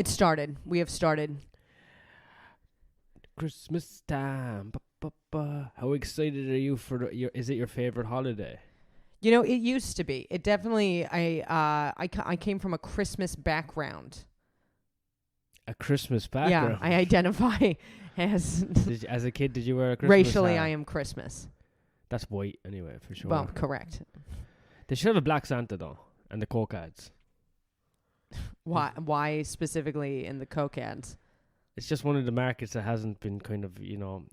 It started. We have started. Christmas time. How excited are you for is it your favorite holiday? You know, it used to be. It definitely. I came from a Christmas background. A Christmas background. Yeah, I identify as. As a kid, did you wear a Christmas Racially, hat? I am Christmas. That's white anyway, for sure. Well, correct. They should have a black Santa though, and the Coke ads. Why? Why specifically in the Coke ads? It's just one of the markets that hasn't been kind of,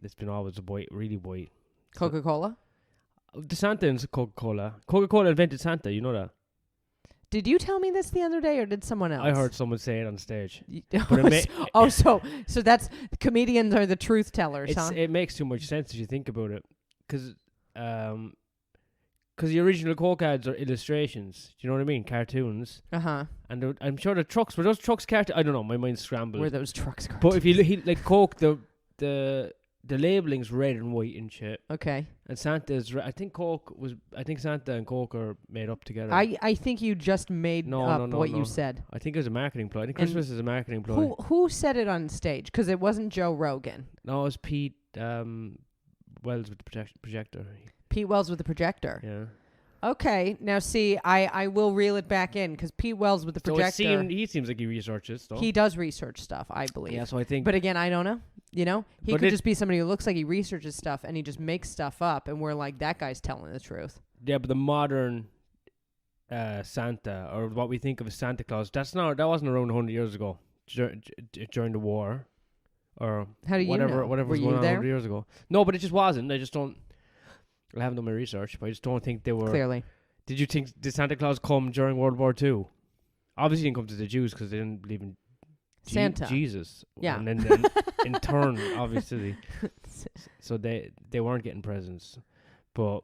it's been always white, really white. Coca-Cola? The Santa is Coca-Cola. Coca-Cola invented Santa, you know that? Did you tell me this the other day, or did someone else? I heard someone say it on stage. So that's comedians are the truth tellers, huh? It makes too much sense if you think about it, because the original Coke ads are illustrations. Do you know what I mean? Cartoons. And I'm sure the trucks were those trucks cartoons. I don't know. My mind's scrambled. Were those trucks cartoons? But if you like Coke, the labeling's red and white and shit. Okay. And Santa's I think Santa and Coke are made up together. I think you just made up what you said. I think it was a marketing ploy. I think Christmas is a marketing ploy. Who said it on stage? Because it wasn't Joe Rogan. No, it was Pete Wells with the projector. Pete Wells with the projector. Yeah. Okay. Now, see, I will reel it back in because Pete Wells with the projector. He seems like he researches stuff. He does research stuff, I believe. Yeah, so I think. But again, I don't know. You know, he could just be somebody who looks like he researches stuff and he just makes stuff up, and we're like, that guy's telling the truth. Yeah, but the modern Santa, or what we think of as Santa Claus, that wasn't around 100 years ago during the war, or how do you know? Whatever was going on 100 years ago. No, but it just wasn't. I haven't done my research, but I just don't think they were. Clearly. Did Santa Claus come during World War II? Obviously, he didn't come to the Jews because they didn't believe in Santa. Jesus. Yeah. And then in turn, obviously, so they weren't getting presents, but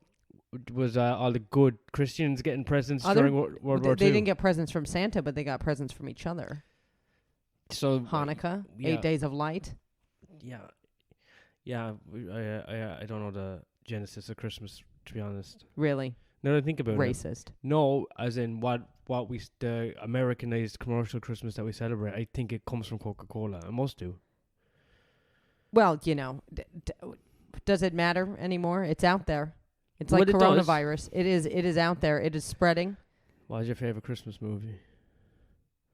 was all the good Christians getting presents during World War II? They didn't get presents from Santa, but they got presents from each other. So Hanukkah, 8 days of light. Yeah. I don't know the genesis of Christmas, to be honest. Really? Now that I think about Racist. it. No, as in the Americanized commercial Christmas that we celebrate, I think it comes from Coca-Cola. It must do. Well, does it matter anymore? It's out there. It's like coronavirus. It is out there. It is spreading. What is your favorite Christmas movie?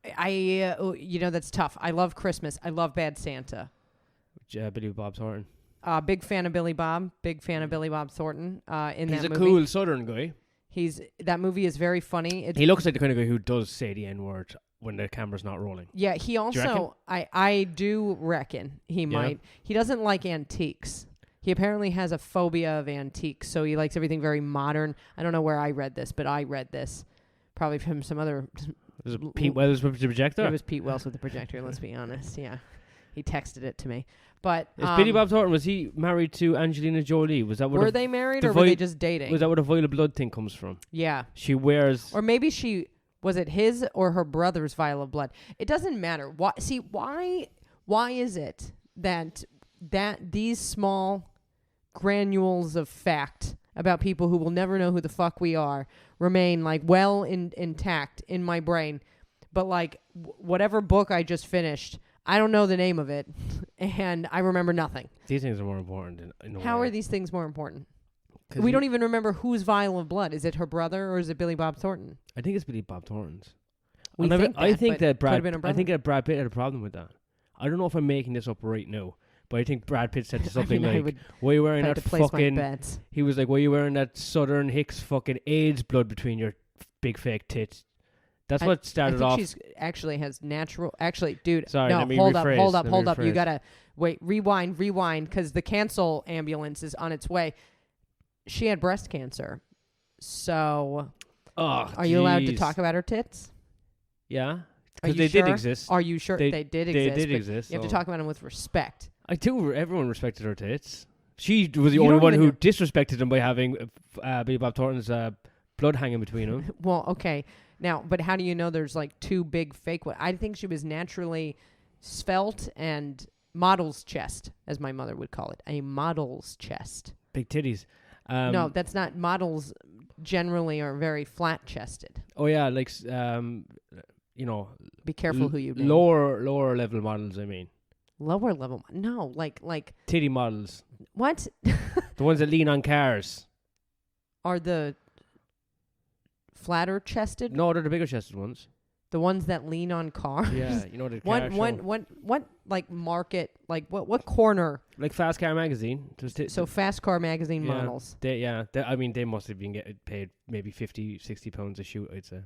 That's tough. I love Christmas. I love Bad Santa. Billy Bob Thornton. Big fan of Billy Bob. Big fan of Billy Bob Thornton. He's a cool Southern guy. That movie is very funny. He looks like the kind of guy who does say the N-word when the camera's not rolling. Yeah, he also, I do reckon he might. He doesn't like antiques. He apparently has a phobia of antiques, so he likes everything very modern. I don't know where I read this, but I read this probably from some other. Was it Pete Wells with the projector? It was Pete Wells with the projector, let's be honest. Yeah. He texted it to me. But Billy Bob Thornton, was he married to Angelina Jolie? Was that were they married or were they just dating? Was that where the vial of blood thing comes from? Yeah. She wears, or maybe was it his or her brother's vial of blood? It doesn't matter. Why is it that these small granules of fact about people who will never know who the fuck we are remain like well intact in my brain, but like whatever book I just finished, I don't know the name of it, and I remember nothing. These things are more important. How are these things more important? We don't even remember whose vial of blood. Is it her brother or is it Billy Bob Thornton? I think it's Billy Bob Thornton's. I think that Brad Pitt had a problem with that. I don't know if I'm making this up right now, but I think Brad Pitt said something like, "Why are you wearing that fucking?" He was like, "Why are you wearing that Southern Hicks fucking AIDS blood between your big fake tits?" That's what started off. She's actually has natural. Actually, dude. Sorry, no, let me hold rephrase, up. You gotta wait. Rewind, because the cancel ambulance is on its way. She had breast cancer, so are you allowed to talk about her tits? Yeah, because they did exist. Are you sure they did exist? They did exist. You have to talk about them with respect. I do. Everyone respected her tits. She was the only one who disrespected them by having Billy Bob Thornton's blood hanging between them. Well, okay. Now, but how do you know there's like two big fake ones? I think she was naturally svelte and model's chest, as my mother would call it. A model's chest. Big titties. No, that's not. Models generally are very flat-chested. Oh, yeah. Like, be careful who you name. Lower level models, I mean. Lower level? No, like titty models. What? The ones that lean on cars. Are the flatter chested? No, they're the bigger chested ones. The ones that lean on cars? Yeah, the car what like market, like what corner? Like Fast Car Magazine. So Fast Car Magazine models. They must have been getting paid maybe 50, 60 pounds a shoot, I'd say.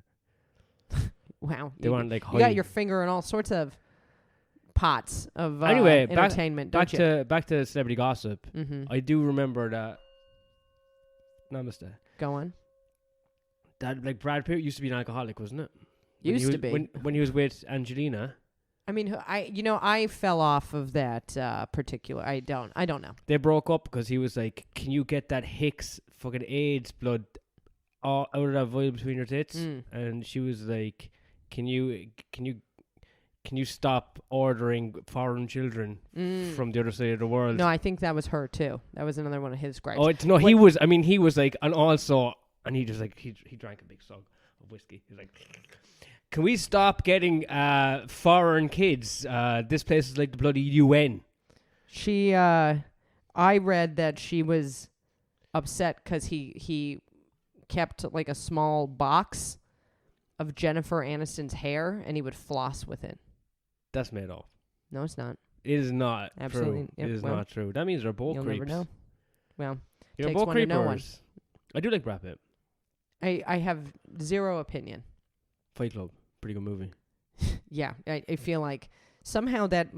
Wow. They want like you got your finger in all sorts of pots of anyway, entertainment. Back to celebrity gossip. Mm-hmm. I do remember that. Namaste. Go on. That like Brad Pitt used to be an alcoholic, wasn't it? Used to be when he was with Angelina. I mean, I fell off of that particular. I don't know. They broke up because he was like, "Can you get that Hicks fucking AIDS blood out of that vial between your tits?" And she was like, "Can you stop ordering foreign children from the other side of the world?" No, I think that was her too. That was another one of his gripes. He was. I mean, he was like, and also, and he just like he drank a big slug of whiskey. He's like, "Can we stop getting foreign kids? This place is like the bloody UN." She, I read that she was upset because he kept like a small box of Jennifer Aniston's hair and he would floss with it. That's made up. No, it's not. It is not absolutely true. It is not true. That means they're both you'll creeps. Never know. Well, you're takes both one creepers. to know one. I do like Brad Pitt. I have zero opinion. Fight Club, pretty good movie. Yeah, I feel like somehow that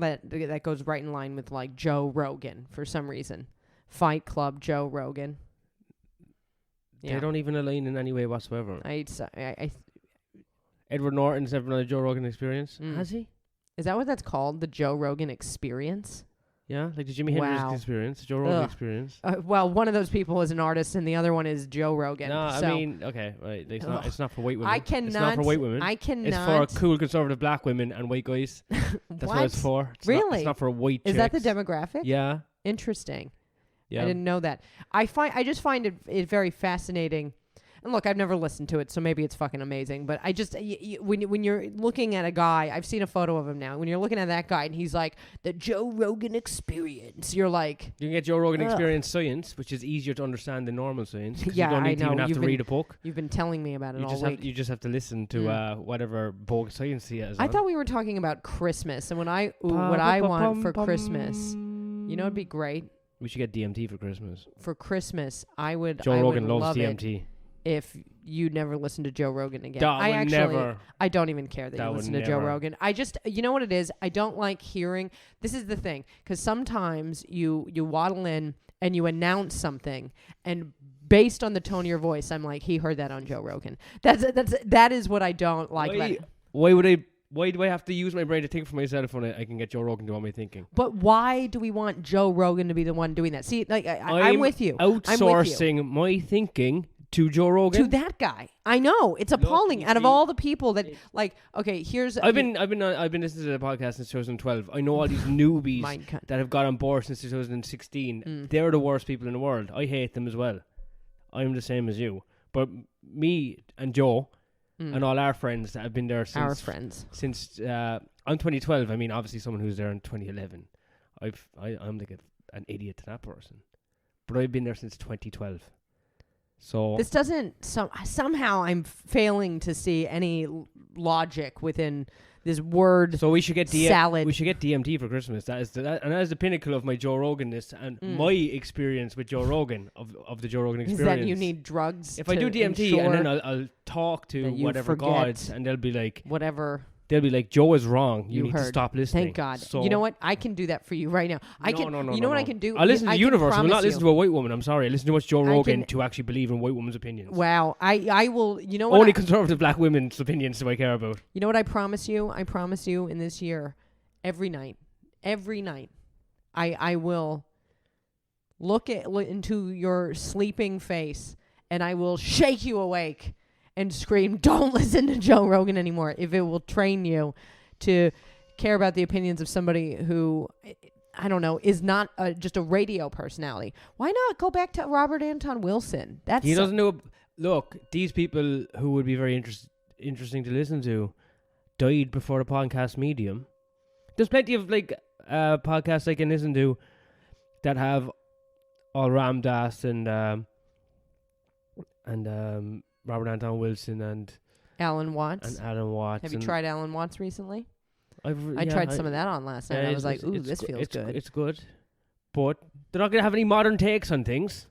goes right in line with like Joe Rogan for some reason. Fight Club, Joe Rogan. They don't even align in any way whatsoever. Edward Norton's ever done a Joe Rogan Experience? Has he? Is that what that's called? The Joe Rogan Experience? Yeah, like the Jimi Hendrix Experience, the Joe Rogan Experience. Well, one of those people is an artist, and the other one is Joe Rogan. No, so. I mean, okay, right. It's not for white women. It's not for white women. It's for cool conservative black women and white guys. That's what it's for. Really? It's not for white chicks. Is that the demographic? Yeah. Interesting. Yeah. I didn't know that. I just find it very fascinating. And look, I've never listened to it, so maybe it's fucking amazing. But I just, when you're looking at a guy, I've seen a photo of him now. When you're looking at that guy and he's like, the Joe Rogan Experience, you're like... You can get Joe Rogan Experience science, which is easier to understand than normal science. Yeah, you don't need to even have to read a book. You've been telling me about it all week. You just have to listen to whatever bogus science he has. I thought we were talking about Christmas, and what I want for Christmas, you know, it'd be great. We should get DMT for Christmas. For Christmas, I would. Joe Rogan loves love DMT. If you never listen to Joe Rogan again. Never. I don't even care that you listen to Joe Rogan. I just, you know what it is? I don't like hearing, this is the thing, because sometimes you waddle in and you announce something, and based on the tone of your voice, I'm like, he heard that on Joe Rogan. That is what I don't like about it. Why do I have to use my brain to think for myself when I can get Joe Rogan to do all my thinking? But why do we want Joe Rogan to be the one doing that? See, like I'm with you. Outsourcing my thinking to Joe Rogan. To that guy. I know. It's appalling. Out of all the people that here's I've been listening to the podcast since 2012. I know all these newbies that have got on board since 2016. They're the worst people in the world. I hate them as well. I'm the same as you. But me and Joe and all our friends that have been there since I'm 2012. I mean, obviously someone who's there in 2011. I'm like an idiot to that person. But I've been there since 2012. So this doesn't somehow I'm failing to see any logic within this word. So we should get salad. We should get DMT for Christmas. That is the pinnacle of my Joe Roganness and my experience with Joe Rogan of the Joe Rogan Experience. Is that you need drugs? If I do DMT and then I'll talk to whatever gods and they'll be like whatever. They'll be like, Joe is wrong. You need to stop listening. Thank God. So you know what? I can do that for you right now. You know what I can do? I listen to the universe. I will not listen to a white woman. I'm sorry. I listen to much Joe Rogan to actually believe in white women's opinions. Wow. I will. You know what? Only conservative black women's opinions do I care about. You know what I promise you? I promise you in this year, every night, I will look into your sleeping face and I will shake you awake and scream, don't listen to Joe Rogan anymore, if it will train you to care about the opinions of somebody who, I don't know, is not just a radio personality. Why not go back to Robert Anton Wilson? He doesn't know. Look, these people who would be very interesting to listen to died before the podcast medium. There's plenty of like podcasts I can listen to that have all Ram Dass and Robert Anton Wilson and Alan Watts. Have you tried Alan Watts recently? I tried some of that on last night. I was like, ooh, this feels good. It's good. But they're not going to have any modern takes on things.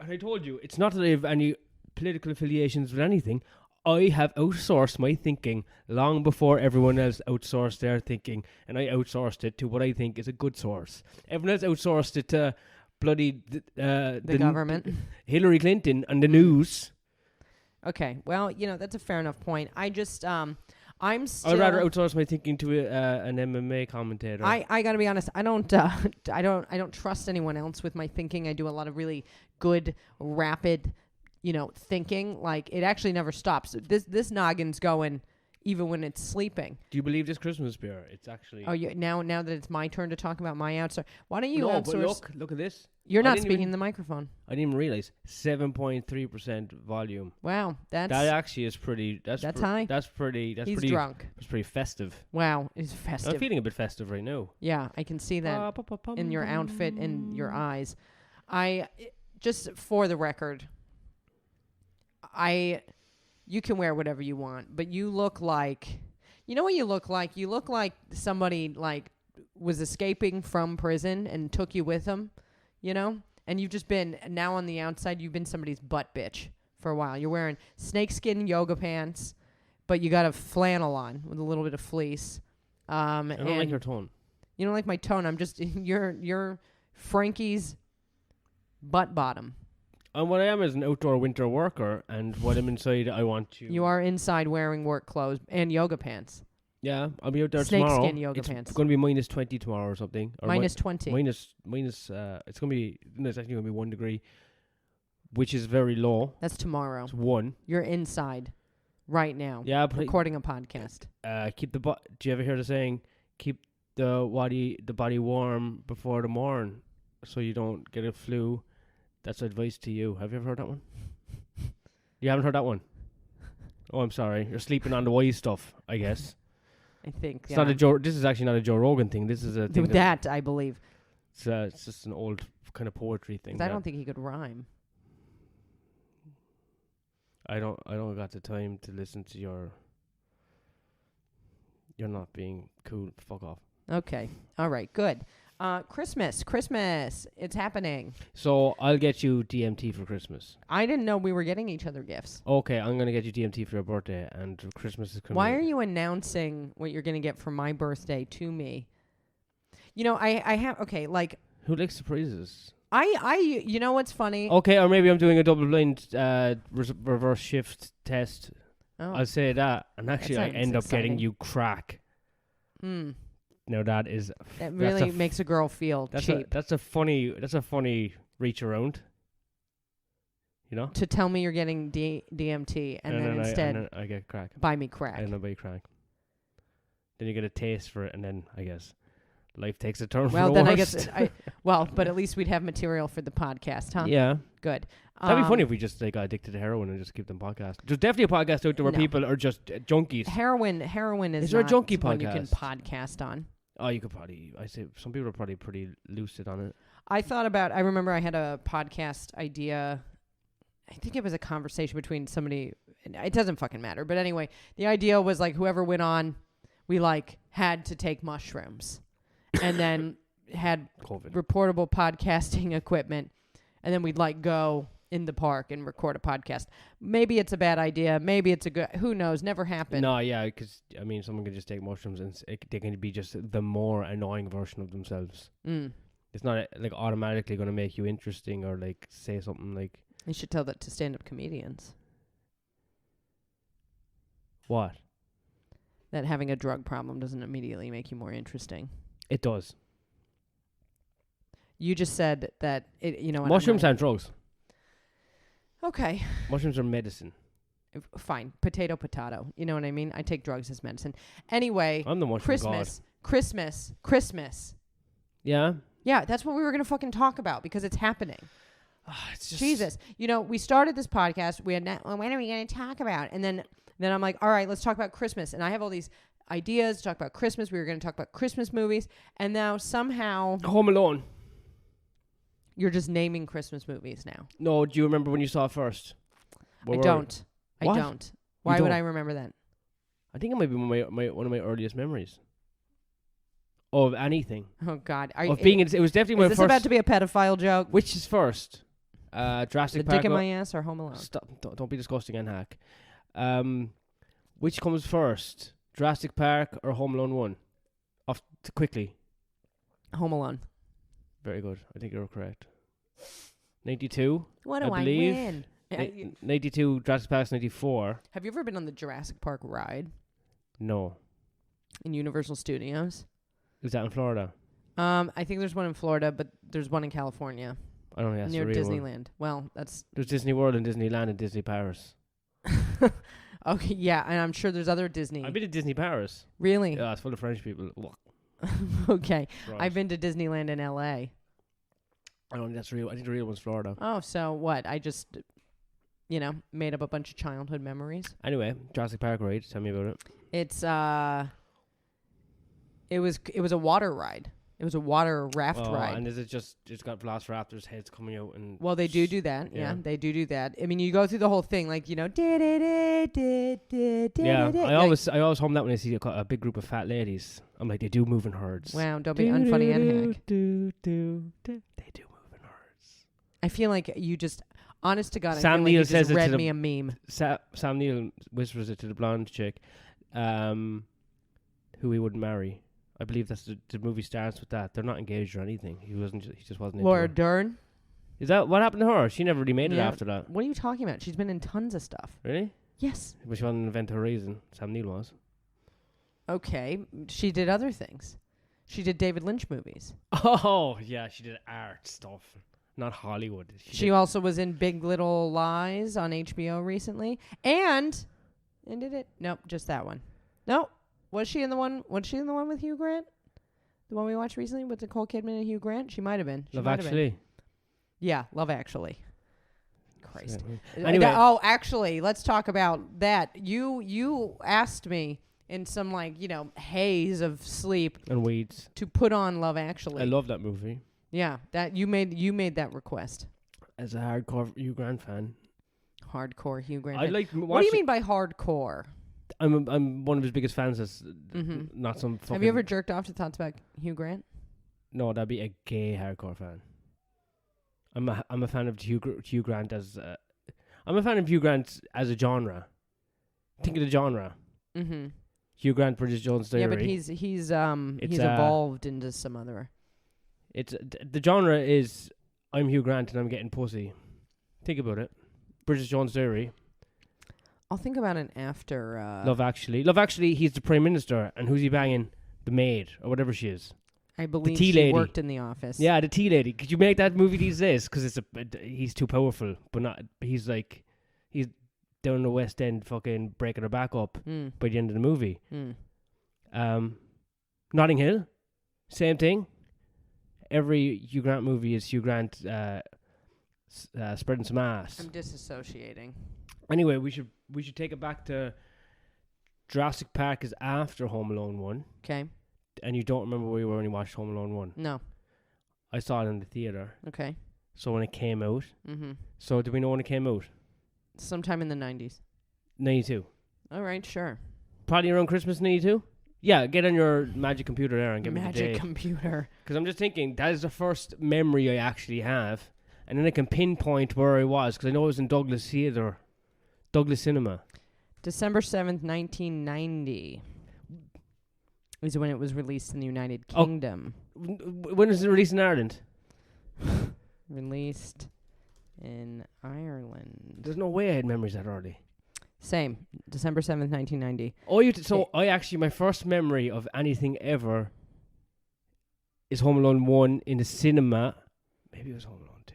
And I told you, it's not that I have any political affiliations with anything. I have outsourced my thinking long before everyone else outsourced their thinking. And I outsourced it to what I think is a good source. Everyone else outsourced it to bloody the government. Hillary Clinton and the news. Okay, well, that's a fair enough point. I just, I'm still... I'd rather outsource my thinking to an MMA commentator. I gotta be honest. I don't trust anyone else with my thinking. I do a lot of really good, rapid, thinking. Like, it actually never stops. This noggin's going even when it's sleeping. Do you believe this Christmas spirit? It's actually... Oh, now that it's my turn to talk about my outsource. Why don't you outsource... But look at this. You're not speaking in the microphone. I didn't even realize 7.3% volume. Wow, that actually is pretty. That's high. He's pretty drunk. It's pretty festive. Wow, it's festive. I'm feeling a bit festive right now. Yeah, I can see that in your outfit and your eyes. Just for the record, you can wear whatever you want, but you look like, what you look like? You look like somebody like was escaping from prison and took you with them. And you've just been, now on the outside, you've been somebody's butt bitch for a while. You're wearing snakeskin yoga pants, but you got a flannel on with a little bit of fleece. I don't like your tone. You don't like my tone. I'm just, you're Frankie's butt bottom. And what I am is an outdoor winter worker, and when I'm inside, I want to... You are inside wearing work clothes and yoga pants. Yeah, I'll be out there tomorrow. Snakeskin yoga pants. It's going to be minus 20 tomorrow or something. Or minus 20. It's going to be, it's actually going to be 1 degree, which is very low. That's tomorrow. It's 1. You're inside right now. Yeah, recording a podcast. Do you ever hear the saying, keep the body warm before the morn so you don't get a flu? That's advice to you. Have you ever heard that one? You haven't heard that one? Oh, I'm sorry. You're sleeping on the wise stuff, I guess. I think it's not this is actually not a Joe Rogan thing. This is a thing that I believe. It's just an old kind of poetry thing. I don't think he could rhyme. I don't got the time to listen to your. You're not being cool. Fuck off. Okay. All right. Good. Christmas. It's happening. So I'll get you DMT for Christmas. I didn't know we were getting each other gifts. Okay, I'm going to get you DMT for your birthday, and Christmas is coming. Why are you announcing what you're going to get for my birthday to me? I have, okay, like... Who likes surprises? You know what's funny? Okay, or maybe I'm doing a double-blind reverse shift test. Oh. I'll say that, and actually I end up getting you crack. No, that really makes a girl feel cheap. That's a funny reach around. To tell me you're getting DMT and then instead I get crack. Buy me crack. And then buy crack. Then you get a taste for it, and then I guess life takes a turn. Well, for the then worst. I guess but at least we'd have material for the podcast, huh? Yeah. Good. That'd be funny if we just got addicted to heroin and just keep them podcast. There's definitely a podcast out there where people are just junkies. Heroin is there not a junkie one podcast you can podcast on. Oh, you could probably. I say some people are probably pretty lucid on it. I remember I had a podcast idea. I think it was a conversation between somebody. It doesn't fucking matter. But anyway, the idea was like whoever went on, we like had to take mushrooms, and then had COVID. Reportable podcasting equipment, and then we'd like go in the park and record a podcast. Maybe it's a bad idea. Maybe it's a good... Who knows? Never happened. No, yeah, because, someone can just take mushrooms and they can be just the more annoying version of themselves. It's not, automatically going to make you interesting or, say something like... You should tell that to stand-up comedians. What? That having a drug problem doesn't immediately make you more interesting. It does. You just said that... Mushrooms aren't drugs. Okay. Mushrooms are medicine. Fine. Potato. You know what I mean? I take drugs as medicine. Anyway. I'm the mushroom god. Christmas. Yeah? Yeah, that's what we were going to fucking talk about because it's happening. It's just Jesus. We started this podcast. We had when are we going to talk about? And then Then I'm like, all right, let's talk about Christmas. And I have all these ideas to talk about Christmas. We were going to talk about Christmas movies. And now somehow... Home Alone. You're just naming Christmas movies now. No, do you remember when you saw it first? I don't. I don't. Why would I remember that? I think it might be one of my earliest memories of anything. Oh God! It was definitely my first. Is this about to be a pedophile joke? Which is first? Jurassic Park. The dick in my ass or Home Alone? Stop! Don't be disgusting and hack. Which comes first? Jurassic Park or Home Alone 1? Quickly. Home Alone. Very good. I think you're correct. 92. What do I win? 92. Jurassic Park's 94. Have you ever been on the Jurassic Park ride? No. In Universal Studios? Is that in Florida? I think there's one in Florida, but there's one in California. I don't know. That's near the real Disneyland. One. Well, there's Disney World and Disneyland and Disney Paris. Okay, yeah, and I'm sure there's other Disney. I've been to Disney Paris. Really? Yeah, it's full of French people. Okay, right. I've been to Disneyland in LA. I don't think that's real. I think the real one's Florida. Oh, so what? I just, made up a bunch of childhood memories. Anyway, Jurassic Park ride. Tell me about it. It's it was a water ride. It was a water raft ride. And is it just it's got velociraptors heads coming out and? Well, they do that. Yeah, they do that. I mean, you go through the whole thing, like Yeah, I always hum that when I see a big group of fat ladies. I'm like, they do move in herds. Wow, don't be unfunny and hack. They do move in herds. I feel like you just, honest to God, Sam Neill says read me a meme. Sam Neill whispers it to the blonde chick, who he wouldn't marry. I believe that's the movie starts with that. They're not engaged or anything. He just wasn't. Laura Dern. Is that what happened to her? She never really made it after that. What are you talking about? She's been in tons of stuff. Really? Yes. But she wasn't an Event Horizon. Sam Neill was. Okay, she did other things. She did David Lynch movies. Oh yeah, she did art stuff, not Hollywood. She also was in Big Little Lies on HBO recently, and did it? Nope, just that one. Nope. Was she in the one with Hugh Grant? The one we watched recently with Nicole Kidman and Hugh Grant? She might have been. Love Actually. Yeah, Love Actually. Christ. Anyway. Actually, let's talk about that. You asked me in some haze of sleep and weeds to put on Love Actually. I love that movie. Yeah, that you made that request. As a hardcore Hugh Grant fan. Hardcore Hugh Grant. What do you mean by hardcore? I'm one of his biggest fans. That's not some fucking... Have you ever jerked off to thoughts about Hugh Grant? No, that'd be a gay hardcore fan. I'm a fan of Hugh Grant as... I'm a fan of Hugh Grant as a genre. Think of the genre. Mm-hmm. Hugh Grant, Bridget Jones' Diary. Yeah, but he's evolved into some other... The genre is I'm Hugh Grant and I'm getting pussy. Think about it. Bridget Jones' Diary. I'll think about it after... Love Actually, he's the Prime Minister, and who's he banging? The maid, or whatever she is. I believe she worked in the office. Yeah, the tea lady. Could you make that movie these days? Because he's too powerful, but not... He's down in the West End fucking breaking her back up by the end of the movie. Notting Hill, same thing. Every Hugh Grant movie is Hugh Grant spreading some ass. I'm disassociating. Anyway, we should take it back to Jurassic Park is after Home Alone 1. Okay. And you don't remember where you were when you watched Home Alone 1? No. I saw it in the theater. Okay. So when it came out. Mm-hmm. So do we know when it came out? Sometime in the 90s. 92. All right, sure. Probably around Christmas 92? Yeah, get on your magic computer there and get me the date. Magic computer. Because I'm just thinking, that is the first memory I actually have. And then I can pinpoint where I was, because I know it was in Douglas Cinema. December 7th, 1990 is when it was released in the United Kingdom. When was it released in Ireland? Released in Ireland. There's no way I had memories that early. Same. December 7th, 1990. My first memory of anything ever is Home Alone 1 in the cinema. Maybe it was Home Alone 2.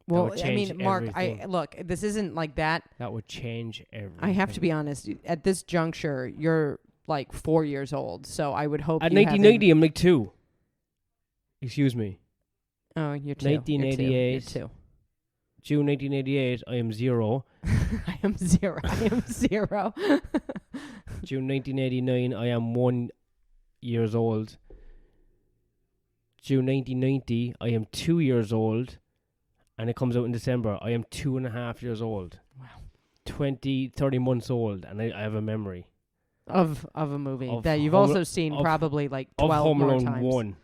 Well, I mean, Mark, look, this isn't like that. That would change everything. I have to be honest. At this juncture, you're like 4 years old, so I would hope at 1990, I'm like 2. Excuse me. Oh, you're 2. 1988. You're 2. June 1988, I am 0. I am zero. June 1989, I am 1 years old. June 1990, I am 2 years old. And it comes out in December. I am 2.5 years old. Wow. 30 months old, and I have a memory. Of a movie that you've also seen probably like 12 more times. Of Home Alone 1.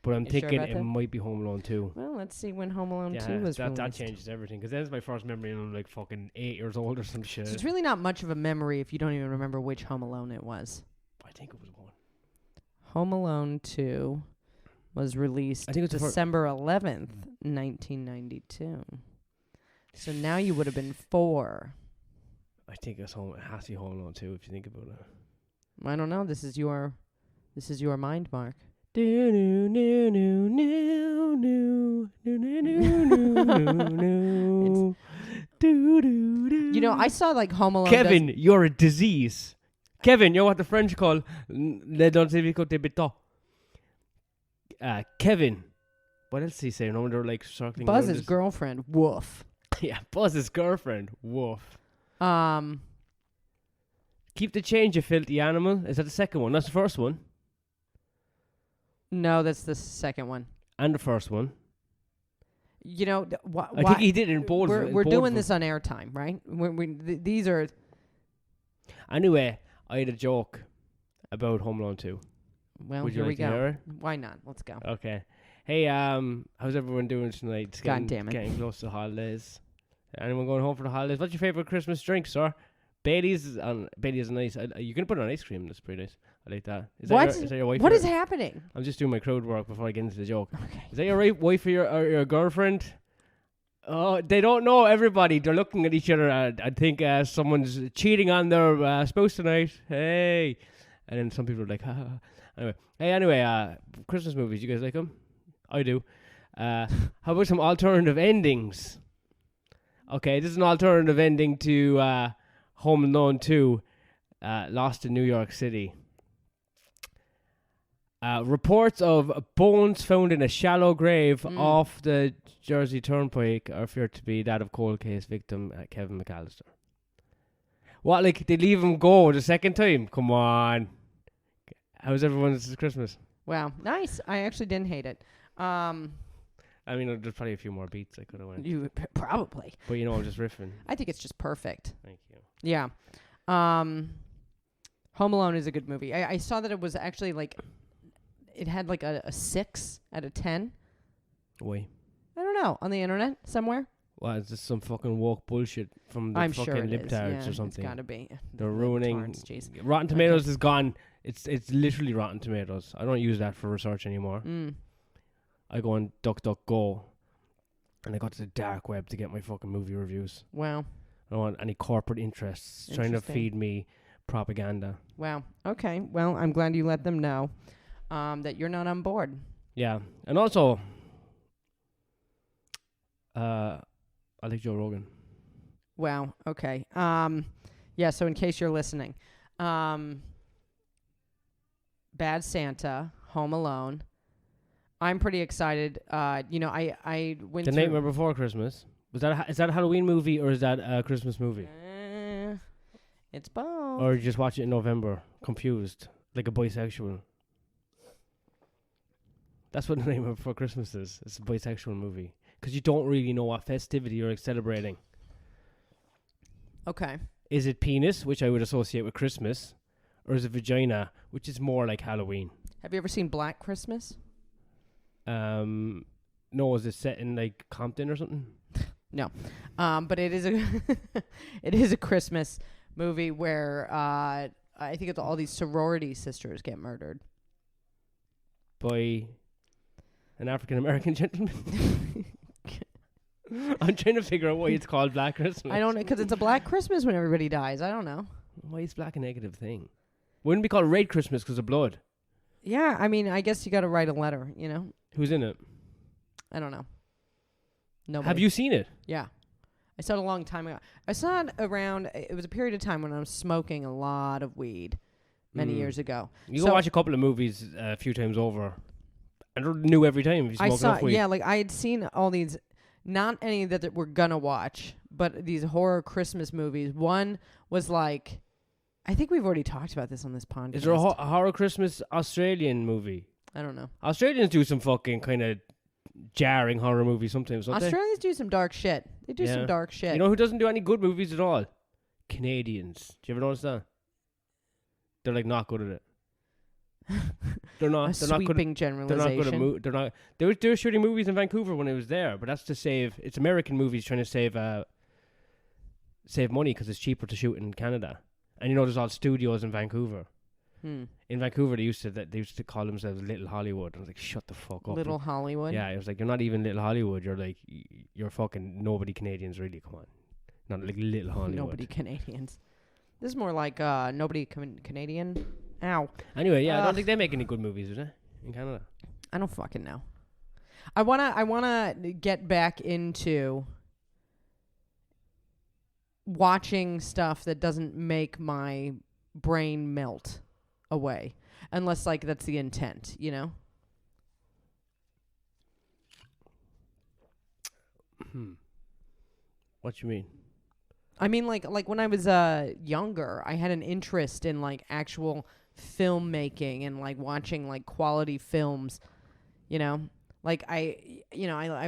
But I'm thinking it might be Home Alone 2. Well, let's see when Home Alone 2 was released. That changes everything, because that's my first memory, and I'm like fucking 8 years old or some shit. So it's really not much of a memory if you don't even remember which Home Alone it was. I think it was 1. Home Alone 2 was released December 11th, 1992. So now you would have been 4. I think it has to be Home Alone 2 if you think about it. I don't know. This is your mind, Mark. You know, I saw like Home Alone. Kevin, you're a disease. Kevin, you're what the French call les dents Tibetan. Kevin, what else did he say? No, they're like circling. Buzz's girlfriend. Woof. Yeah, Buzz's girlfriend. Woof. Keep the change, you filthy animal. Is that the second one? That's the first one. No, that's the second one. And the first one. You know, I think he did it in both. We're doing this on airtime, right? These are. Anyway, I had a joke about Home Alone 2. Well, here we go. Why not? Let's go. Okay. Hey, how's everyone doing tonight? God damn it. Getting close to the holidays. Anyone going home for the holidays? What's your favourite Christmas drink, sir? Bailey's is nice. You can put it on ice cream. That's pretty nice. I like that. Is that your wife? What is happening? I'm just doing my crowd work before I get into the joke. Okay. Is that your wife or your girlfriend? Oh, they don't know everybody. They're looking at each other. I think someone's cheating on their spouse tonight. Hey. And then some people are like, ha. Anyway, Christmas movies. You guys like them? I do. How about some alternative endings? Okay, this is an alternative ending to Home Alone 2, Lost in New York City. Reports of bones found in a shallow grave off the Jersey Turnpike are feared to be that of cold case victim Kevin McAllister. What, like, they leave him go the second time? Come on. How's everyone's Christmas? Wow, nice. I actually didn't hate it. I mean, there's probably a few more beats I could have went. You probably. But you know, I'm just riffing. I think it's just perfect. Thank you. Yeah. Home Alone is a good movie. I saw that it was actually like, it had like a 6 out of 10. Why? I don't know. On the internet somewhere. Well, it's just some fucking woke bullshit from the fucking libtards or something. It's gotta be. They're ruining. Rotten Tomatoes is gone. It's literally Rotten Tomatoes. I don't use that for research anymore. I go on DuckDuckGo, and I go to the dark web to get my fucking movie reviews. Wow. I don't want any corporate interests trying to feed me propaganda. Wow. Okay. Well, I'm glad you let them know that you're not on board. Yeah. And also, I like Joe Rogan. Wow. Okay. Yeah, so in case you're listening, Bad Santa, Home Alone. I'm pretty excited. You know, I went The Nightmare Before Christmas. Is that a Halloween movie or is that a Christmas movie? It's both. Or you just watch it in November, confused, like a bisexual. That's what The Nightmare Before Christmas is. It's a bisexual movie. Because you don't really know what festivity you're celebrating. Okay. Is it penis, which I would associate with Christmas, or is it vagina, which is more like Halloween? Have you ever seen Black Christmas? No, is it set in like Compton or something? No, but it is a Christmas movie where I think it's all these sorority sisters get murdered by an African American gentleman. I'm trying to figure out why it's called Black Christmas. I don't know, because it's a Black Christmas when everybody dies. I don't know. Why is black a negative thing? Wouldn't it be called Red Christmas because of blood? Yeah, I mean, I guess you got to write a letter, you know? Who's in it? I don't know. Nobody. Have you seen it? Yeah. I saw it a long time ago. I saw it around, it was a period of time when I was smoking a lot of weed many years ago. You go watch a couple of movies a few times over. And they're new every time if you smoke enough weed. Yeah, like I had seen all these not any that we're gonna watch, but these horror Christmas movies. One was like, I think we've already talked about this on this podcast. Is there a horror Christmas Australian movie? I don't know. Australians do some fucking kind of jarring horror movies sometimes, don't Australians do some dark shit. They do some dark shit. You know who doesn't do any good movies at all? Canadians. Do you ever notice that? They're like not good at it. They're not. They're not good at generalization. They're not good at They were shooting movies in Vancouver when it was there, but that's to save. It's American movies trying to save money because it's cheaper to shoot in Canada. And you know, there's all studios in Vancouver. In Vancouver, they used to call themselves Little Hollywood. I was like, shut the fuck up. Little Hollywood. Yeah, it was like, you're not even Little Hollywood. You're like, you're fucking nobody Canadians, really. Come on, not like Little Hollywood. Nobody Canadians. This is more like nobody Canadian. Ow. Anyway, yeah, I don't think they make any good movies, do they, in Canada? I don't fucking know. I wanna get back into watching stuff that doesn't make my brain melt away, unless like that's the intent, you know. What you mean? I mean, like when I was younger, I had an interest in like actual filmmaking and like watching like quality films, you know. Like I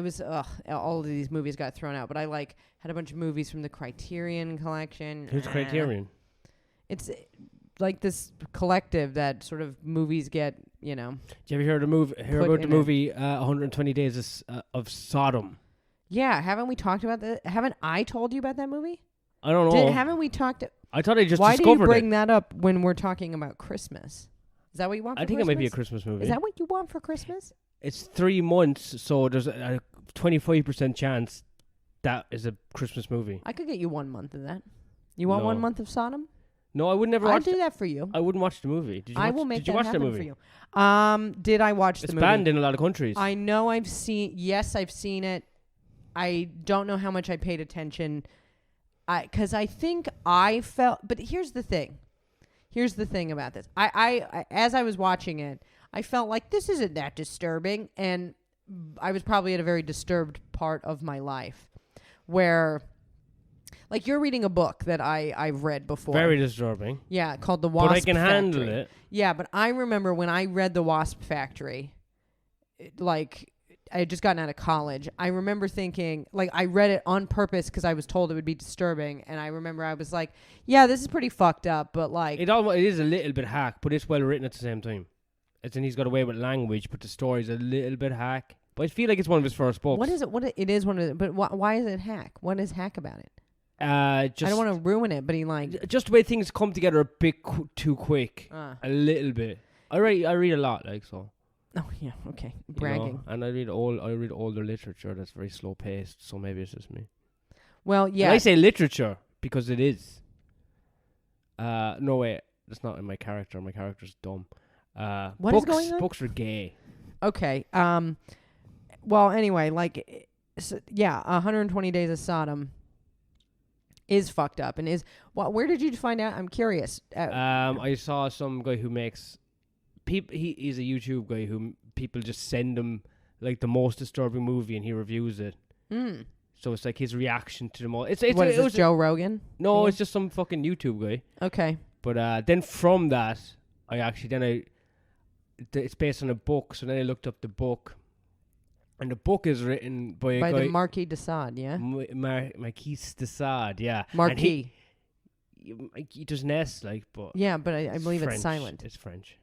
was all of these movies got thrown out, but I like had a bunch of movies from the Criterion collection. Who's Criterion? It's like this collective that sort of movies get, you know. Did you ever hear about the movie 120 Days of Sodom? Yeah, haven't we talked about that? Haven't I told you about that movie? I don't know. Haven't we talked? I thought I just Why discovered it. do you bring that up when we're talking about Christmas? Is that what you want for Christmas? I think it might be a Christmas movie. Is that what you want for Christmas? It's 3 months, so there's a 25% chance that is a Christmas movie. I could get you 1 month of that. You want 1 month of Sodom? No, I would never watch. I'll do that for you. I wouldn't watch the movie. Did you watch the movie? For you. Did I watch the movie? It's banned in a lot of countries. I know I've seen it. I don't know how much I paid attention. Because I think I felt, but here's the thing about this. I as I was watching it, I felt like this isn't that disturbing, and I was probably at a very disturbed part of my life, where, like, you're reading a book that I've read before. Very disturbing. Yeah, called The Wasp Factory. But I can handle it. Yeah, but I remember when I read The Wasp Factory, I had just gotten out of college. I remember thinking, like, I read it on purpose because I was told it would be disturbing. And I remember I was like, yeah, this is pretty fucked up, but like... It is a little bit hack, but it's well written at the same time. As in, he's got away with language, but the story's a little bit hack. But I feel like it's one of his first books. What is it? It is one of it, but why is it hack? What is hack about it? I don't want to ruin it, but he like... Just the way things come together a bit too quick. A little bit. I read a lot, like, so... Oh yeah, okay. Bragging. You know, and I read older literature that's very slow paced, so maybe it's just me. Well, yeah. And I say literature because it is. No way, that's not in my character. My character's dumb. What is going on? Books are gay. Okay. Well, anyway, like, 120 Days of Sodom is fucked up and is. Well, where did you find out? I'm curious. I saw some guy who makes. He's a YouTube guy who people just send him like the most disturbing movie and he reviews it. So it's like his reaction to them all. Is this Joe Rogan? No, it's just some fucking YouTube guy. Okay. But then from that, it's based on a book. So then I looked up the book, and the book is written by a guy, the Marquis de Sade, yeah. Marquis de Sade, yeah. Marquis. He does nest like, but yeah, but I believe French. It's silent. It's French.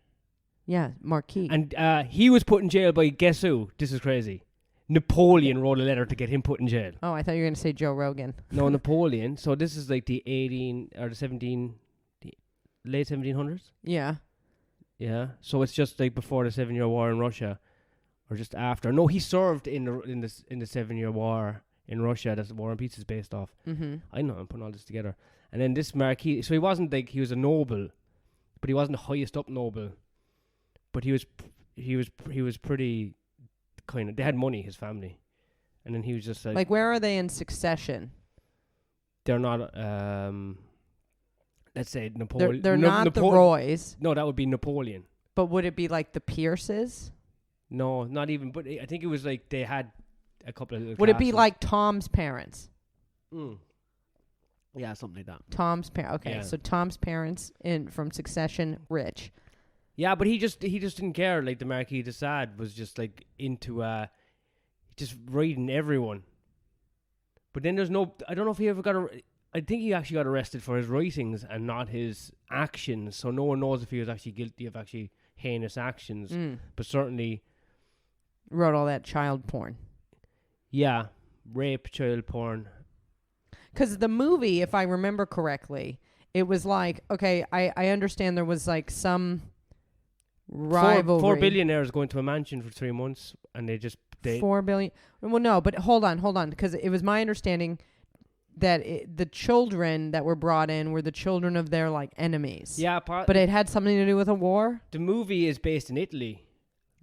Yeah, Marquis. And he was put in jail by, guess who? This is crazy. Napoleon wrote a letter to get him put in jail. Oh, I thought you were going to say Joe Rogan. No, Napoleon. So this is like the late 1700s? Yeah. Yeah. So it's just like before the 7-Year War in Russia, or just after. No, he served in the 7-Year War in Russia. That's the War and Peace is based off. Mm-hmm. I know, I'm putting all this together. And then this Marquis, so he wasn't like, he was a noble, but he wasn't the highest up noble. But he was pretty kind of. They had money, his family, and then he was just like. Where are they in succession? They're not. Let's say Napoleon. They're not the Roys. No, that would be Napoleon. But would it be like the Pierces? No, not even. But I think it was like they had a couple of. Would it be like Tom's parents? Yeah, something like that. Tom's parents. Okay, yeah. So Tom's parents from Succession, rich. Yeah, but he just didn't care. Like the Marquis de Sade was just like into just raiding everyone. But then there's no. I don't know if he ever got. I think he actually got arrested for his writings and not his actions. So no one knows if he was actually guilty of actually heinous actions. But certainly wrote all that child porn. Yeah, rape, child porn. Because the movie, if I remember correctly, it was like, okay, I understand there was like some rivalry. 4 billionaires going to a mansion for 3 months, and they 4 billion. Well, no, but hold on, because it was my understanding that the children that were brought in were the children of their like enemies. Yeah, but it had something to do with a war. The movie is based in Italy.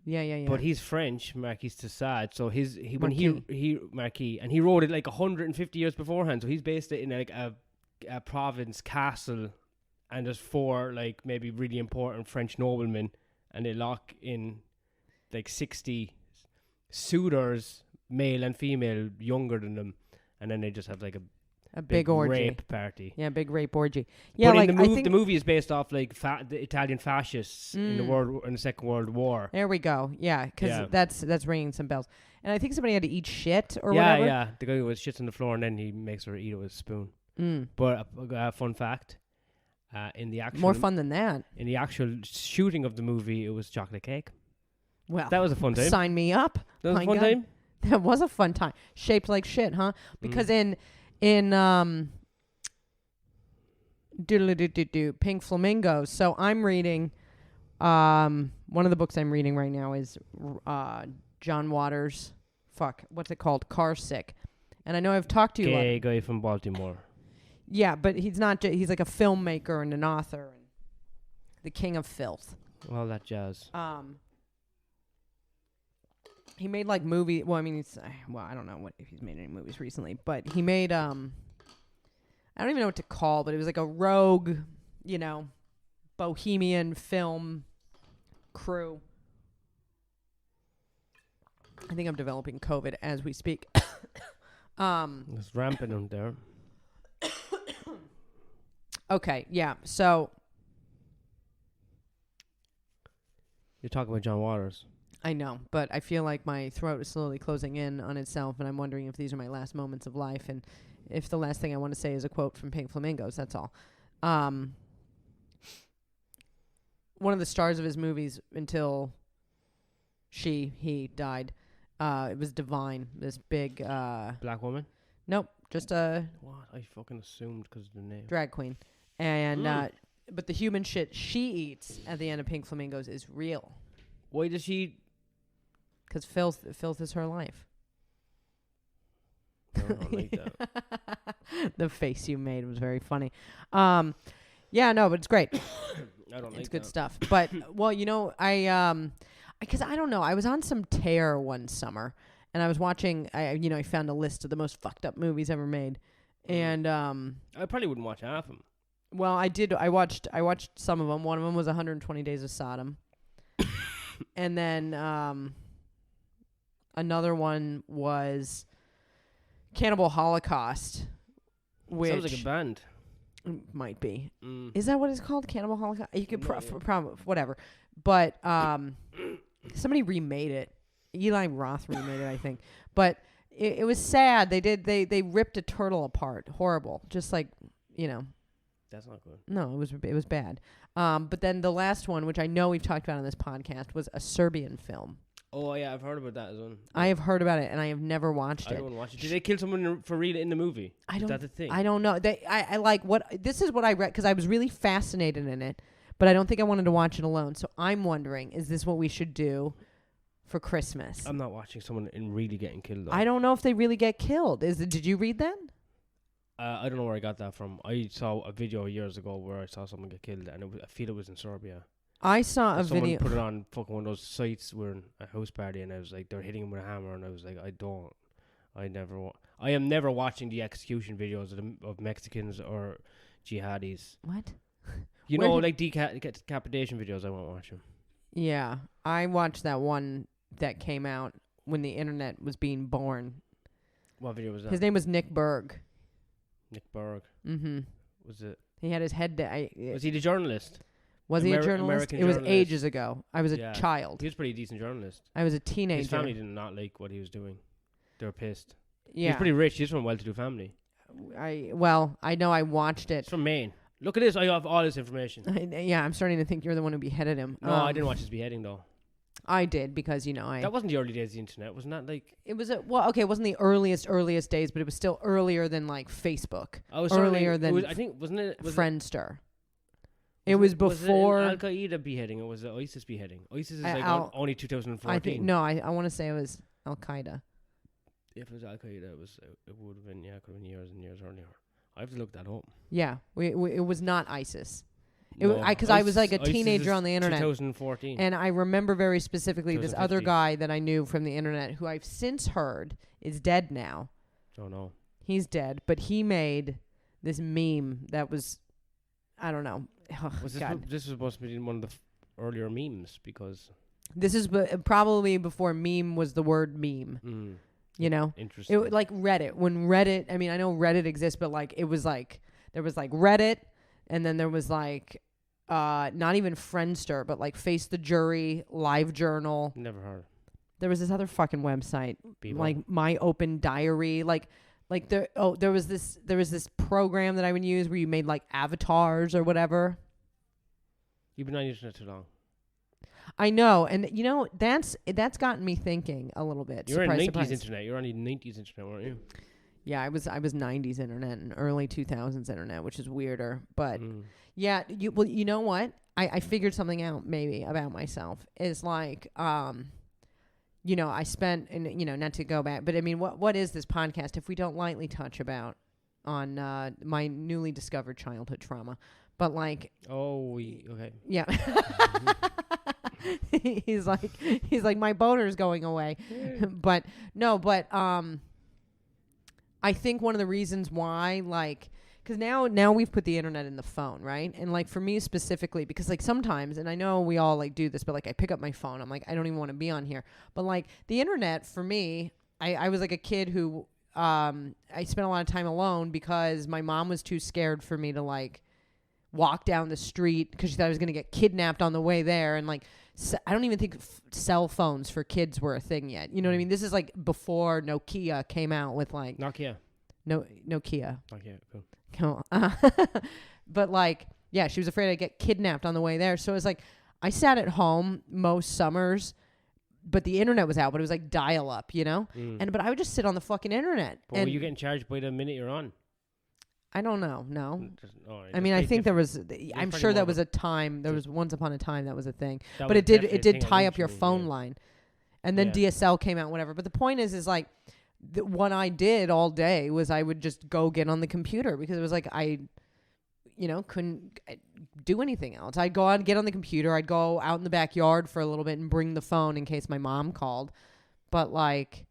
Yeah. But he's French, Marquis de Sade. So when he Marquis, and he wrote it like 150 years beforehand. So he's based it in like a province castle, and there's 4 like maybe really important French noblemen, and they lock in like 60 suitors, male and female, younger than them, and then they just have like a big orgy. Rape party. Yeah, big rape orgy. Yeah, but like the movie is based off like the Italian fascists in the Second World War. There we go. Yeah, because that's ringing some bells. And I think somebody had to eat shit or whatever. Yeah. The guy was shits on the floor, and then he makes her eat it with a spoon. But a fun fact: in the actual more fun than that. In the actual shooting of the movie, it was chocolate cake. Well, that was a fun time. Sign me up. That was a fun time. That was a fun time. Shaped like shit, huh? Because in Pink Flamingos. So I'm reading one of the books I'm reading right now is John Waters' what's it called? Car Sick. And I know I've talked to you about gay guy from Baltimore. Yeah, but he's not he's like a filmmaker and an author and the king of filth. All that jazz. He made like movie. Well, I mean, I don't know if he's made any movies recently, but he made I don't even know what to call, but it was like a rogue, bohemian film crew. I think I'm developing COVID as we speak. It's rampant on there. Okay, yeah. So you're talking about John Waters. I know, but I feel like my throat is slowly closing in on itself, and I'm wondering if these are my last moments of life, and if the last thing I want to say is a quote from Pink Flamingos. That's all. One of the stars of his movies until he died. It was Divine, this big black woman. Nope, just a what? I fucking assumed because of the name. Drag queen, and but the human shit she eats at the end of Pink Flamingos is real. Why does she? Because filth is her life. I don't like that. The face you made was very funny. Yeah, no, but it's great. I don't like it's good that. stuff. But well, because I don't know. I was on some tear one summer, and I was watching. I found a list of the most fucked up movies ever made, and I probably wouldn't watch half of them. Well, I did. I watched some of them. One of them was 120 Days of Sodom, and then another one was Cannibal Holocaust. Which sounds like a band. Might be. Is that what it's called? Cannibal Holocaust? You could whatever. But somebody remade it. Eli Roth remade it, I think. But it was sad. They ripped a turtle apart. Horrible. Just like, That's not good. No, it was bad. But then the last one, which I know we've talked about on this podcast, was a Serbian film. Oh yeah, I've heard about that as well. I have heard about it, and I have never watched it. I don't want to watch it. Did they kill someone for real in the movie? Is that the thing? I don't know. I like what this is what I read because I was really fascinated in it, but I don't think I wanted to watch it alone. So I'm wondering, is this what we should do for Christmas? I'm not watching someone really getting killed. Though. I don't know if they really get killed. Did you read that? I don't know where I got that from. I saw a video years ago where I saw someone get killed, and I feel it was in Serbia. I saw a someone video. Put it on fucking one of those sites. We're in a house party, and I was like, they're hitting him with a hammer, and I was like, I am never watching the execution videos of Mexicans or jihadis. What? Like decapitation videos. I won't watch them. Yeah, I watched that one that came out when the internet was being born. What video was that? His name was Nick Berg. Nick Berg. Mm-hmm. Was it? He had his head was he the journalist? Was he a journalist? American it was journalist. Ages ago. I was a child. He was a pretty decent journalist. I was a teenager. His family did not like what he was doing. They were pissed. Yeah. He was pretty rich. He's from a well-to-do family. I know I watched it. It's from Maine. Look at this. I have all this information. I'm starting to think you're the one who beheaded him. No, I didn't watch his beheading though. I did because That wasn't the early days of the internet, wasn't that? Like it was it wasn't the earliest days, but it was still earlier than like Facebook. Earlier than I think wasn't it Friendster. It was before Al Qaeda beheading. It was the ISIS beheading. ISIS is only 2014. I think I want to say it was Al Qaeda. If it was Al Qaeda, it would have been could have been years and years earlier. I have to look that up. Yeah, it was not ISIS. Because I was like a teenager on the internet. 2014. And I remember very specifically this other guy that I knew from the internet who I've since heard is dead now. Oh, no. He's dead, but he made this meme that was, I don't know. Oh, this was supposed to be one of the earlier memes because... This is probably before meme was the word meme. You know? Interesting. It like Reddit. When Reddit, I mean, I know Reddit exists, but like it was like, there was like Reddit, and then there was like, not even Friendster, but like Face the Jury, Live Journal. Never heard. There was this other fucking website, Bebo. like My Open Diary, there was this program that I would use where you made like avatars or whatever. You've been on the internet too long. I know, and you know that's gotten me thinking a little bit. You're on 90s internet. You're on the 90s internet, weren't you? Yeah, I was 90s internet and early 2000s internet, which is weirder. But yeah, you know what? I figured something out maybe about myself. It's like I spent, and not to go back, but I mean, what is this podcast if we don't lightly touch about on my newly discovered childhood trauma? But like, okay, yeah. he's like my boner's going away. but I think one of the reasons why, like, because now we've put the internet in the phone, right? And like for me specifically, because like sometimes, and I know we all like do this, but like I pick up my phone, I'm like, I don't even want to be on here. But like the internet for me, I was like a kid who I spent a lot of time alone because my mom was too scared for me to like walk down the street because she thought I was going to get kidnapped on the way there. And like, I don't even think cell phones for kids were a thing yet. You know what I mean? This is like before Nokia came out with like... Nokia. Nokia. Cool. But like, yeah, she was afraid I'd get kidnapped on the way there. So it was like, I sat at home most summers, but the internet was out, but it was like dial up, you know? But I would just sit on the fucking internet. But were you getting charged by the minute you're on? I don't know. No. I mean, I think there was... I'm sure that was a time. There was once upon a time that was a thing. But it did tie up your phone line. And then DSL came out, whatever. But the point is like, what I did all day was I would just go get on the computer because it was like I couldn't do anything else. I'd go out and get on the computer. I'd go out in the backyard for a little bit and bring the phone in case my mom called. But like,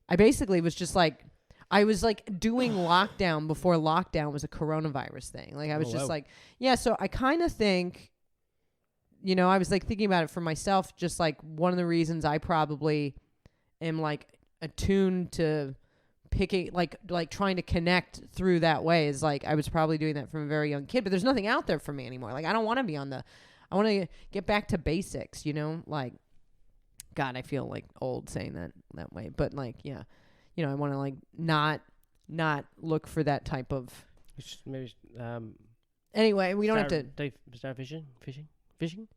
I basically was just like... I was like doing lockdown before lockdown was a coronavirus thing. Like I was like, yeah. So I kind of think, I was like thinking about it for myself. Just like one of the reasons I probably am like attuned to picking, like trying to connect through that way is like, I was probably doing that from a very young kid, but there's nothing out there for me anymore. Like I don't want to be I want to get back to basics, like, God, I feel like old saying that way, but like, yeah. I want to like not look for that type of. Maybe. Anyway, we don't have to start fishing.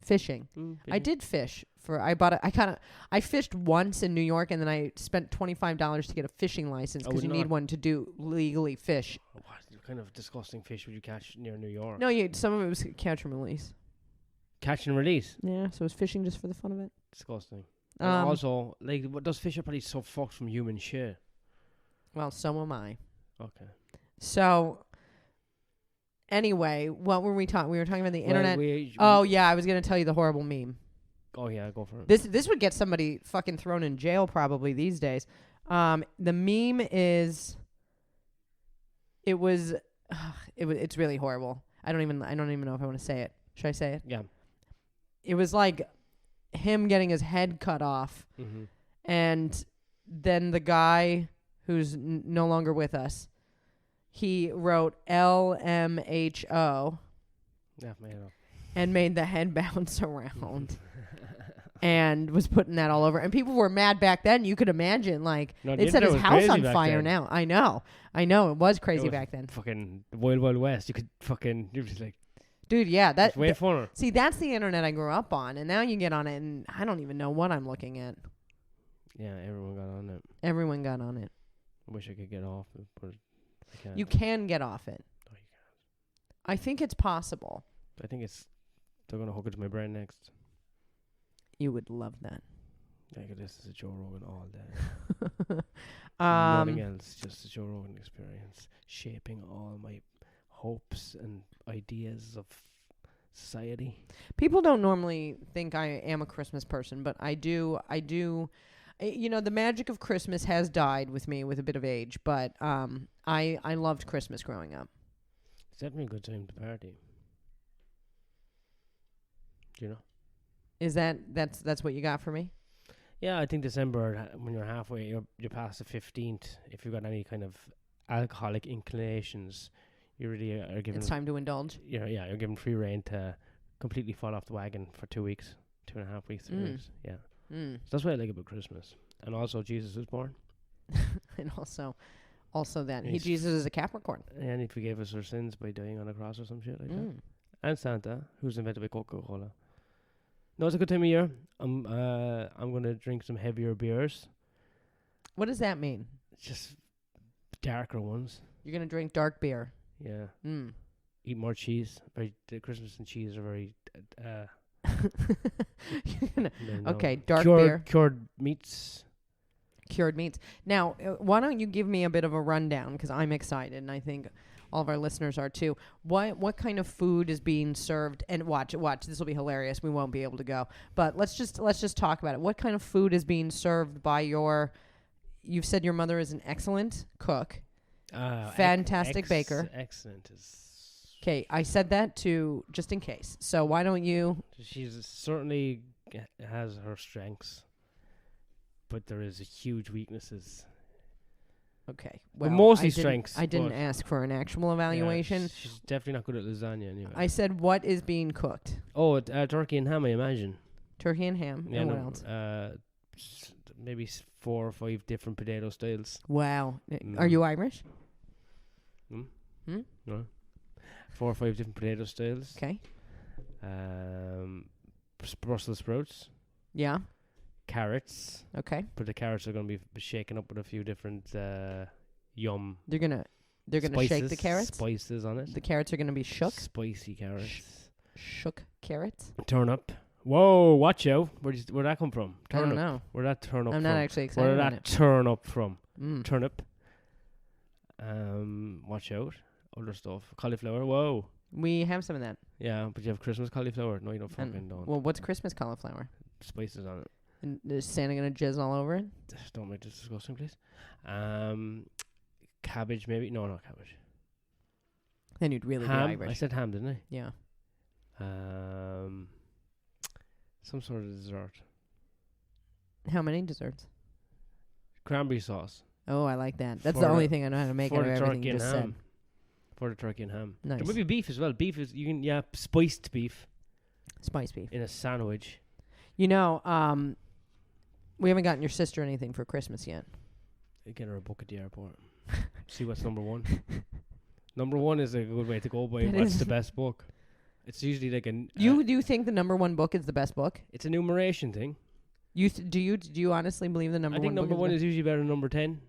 Fishing. I did fish I fished once in New York, and then I spent $25 to get a fishing license because you need one to legally fish. What kind of disgusting fish would you catch near New York? No, some of it was catch and release. Catch and release. Yeah, so it was fishing just for the fun of it. Disgusting. Also, like, those fish are probably so fucked from human shit. Well, so am I. Okay. So, anyway, what were we talking? We were talking about the internet. I was going to tell you the horrible meme. Oh, yeah, go for it. This would get somebody fucking thrown in jail probably these days. The meme is... It's really horrible. I don't even know if I want to say it. Should I say it? Yeah. It was like him getting his head cut off. Mm-hmm. And then the guy who's no longer with us, he wrote LMHO. Yeah, made it up. And made the head bounce around. And was putting that all over. And people were mad back then. You could imagine, like, they set his house on fire now. I know. It was crazy back then. Fucking Wild Wild West. You're just like, dude, yeah. That's way funner. See, that's the internet I grew up on. And now you get on it, and I don't even know what I'm looking at. Yeah, everyone got on it. Everyone got on it. I wish I could get off it, but I can't. You can get off it. No, you can't. I think it's possible. I think they're going to hook it to my brain next. You would love that. I could listen to Joe Rogan all day. Nothing else, just the Joe Rogan experience, shaping all my hopes and ideas of society. People don't normally think I am a Christmas person, but I do. You know, the magic of Christmas has died with me with a bit of age, but I loved Christmas growing up. It's definitely a good time to party. Do you know? Is that's what you got for me? Yeah, I think December, when you're halfway, you're past the 15th. If you've got any kind of alcoholic inclinations, you really are given. It's time to indulge. You're given free rein to completely fall off the wagon for 2 weeks, 2.5 weeks, 3 weeks. Yeah, so that's what I like about Christmas, and also Jesus was born, and also that Jesus is a Capricorn, and he forgave us our sins by dying on a cross or some shit like that. And Santa, who's invented by Coca-Cola. No, it's a good time of year. I'm gonna drink some heavier beers. What does that mean? Just darker ones. You're gonna drink dark beer. Yeah. Eat more cheese. The Christmas and cheese are very. Okay, dark beer. Cured meats. Cured meats. Now, why don't you give me a bit of a rundown? Because I'm excited, and I think all of our listeners are too. What kind of food is being served? And watch. This will be hilarious. We won't be able to go, but let's just talk about it. What kind of food is being served by your? You've said your mother is an excellent cook, fantastic baker. Excellent is. Okay, I said that too, just in case. So why don't you? She's certainly has her strengths, but there is huge weaknesses. Okay. Well, but mostly strengths. I didn't ask for an actual evaluation. Yeah, she's definitely not good at lasagna anyway. I said, what is being cooked? Oh, turkey and ham, I imagine. Turkey and ham. Yeah, and what else? Maybe 4 or 5 different potato styles. Wow. Are you Irish? No. 4 or 5 different potato styles. Okay. Brussels sprouts. Yeah. Carrots. Okay. But the carrots are going to be shaken up with a few different yum. They're gonna shake the carrots. Spices on it. The carrots are gonna be shook. Spicy carrots. Shook carrots. Turnip. Whoa! Watch out! Where'd that come from? Turnip. I don't know. Where'd that turnip? I'm not actually excited. Where did that turnip from? Turnip. Watch out! Other stuff. Cauliflower. Whoa! We have some of that. Yeah, but you have Christmas cauliflower. No, you don't fucking don't. Well, what's Christmas cauliflower? Spices on it. And is Santa gonna jizz all over it? Don't make this disgusting, please. Cabbage, maybe. No, not cabbage. Then you'd really ham. be Irish. I said ham, didn't I? Yeah. Some sort of dessert. How many desserts? Cranberry sauce. Oh, I like that. That's the only thing I know how to make out of everything you just said. For the turkey and ham. Nice. There might be beef as well. Beef is spiced beef. Spiced beef. In a sandwich. You know, we haven't gotten your sister anything for Christmas yet. I get her a book at the airport. See what's number 1. Number 1 is a good way to go by. What's the best book? It's usually like a. You do think the number 1 book is the best book? It's a numeration thing. Do you honestly believe the number 1? I think number 1 is usually better than number 10.